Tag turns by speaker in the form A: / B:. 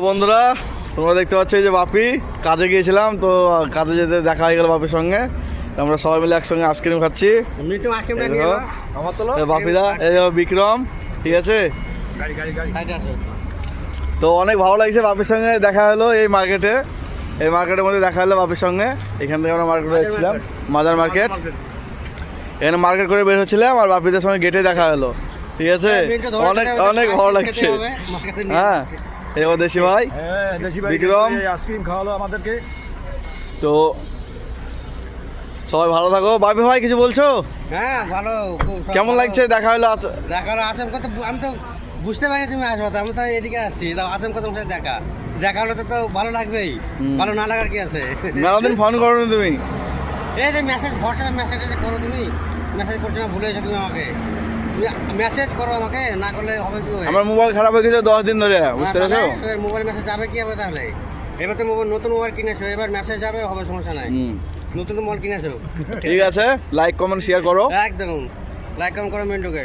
A: বন্ধুরা তোমরা দেখতে পাচ্ছ এই যে বাপি কাজে গিয়েছিলাম, তো কাজে যেতে দেখা হয়ে গেল বাপির সঙ্গে। আমরা সবাই মিলে একসঙ্গে আইসক্রিম খাচ্ছি। বাপিদা, এই বিক্রম, ঠিক আছে। তো অনেক ভালো লাগছে বাপির সঙ্গে দেখা হলো এই মার্কেটের মধ্যে দেখা হলো বাপির সঙ্গে। এখান থেকে আমরা মার্কেটে যাচ্ছিলাম, মাজার মার্কেট। এখানে মার্কেট করে বের হচ্ছিলাম আর বাপিদের সঙ্গে গেটে দেখা হলো, ঠিক আছে। অনেক অনেক ভালো লাগছে। হ্যাঁ, এবার দেশি ভাই বিক্রম
B: আইসক্রিম খাওয়ালো আমাদেরকে।
A: তো সবাই ভালো থাকো। বাপি ভাই কিছু বলছো?
C: হ্যাঁ ভালো।
A: কেমন লাগছে দেখা হলো?
C: দেখার আচমকা তো আমি তো বুঝতে পারিনি তুমি আসবে, আমি তো এদিকে আসছি, আচমকা তোমার সাথে দেখা হলে তো ভালো লাগবেই। ভালো না লাগার কি আছে?
A: মেলাদিন ফোন করো না তুমি?
C: এই যে মেসেজ, হোয়াটসঅ্যাপে মেসেজ করো, তুমি মেসেজ করতে না ভুলে এসো তুমি আমাকে। মেসেজ করো আমাকে, না করলে হবে কি?
A: আমার মোবাইল খারাপ হয়ে গেছে 10 দিন ধরে, বুঝতে পেরেছো?
C: মোবাইল মেসেজ যাবে কি হবে তাহলে? এবার তো নতুন মোবাইল কিনেছো, এবার মেসেজ যাবে, হবে, সমস্যা নাই। নতুন মোবাইল কিনেছো,
A: ঠিক আছে। লাইক কমেন্ট শেয়ার করো।
C: একদম লাইক কমেন্ট করো মিন্টুকে।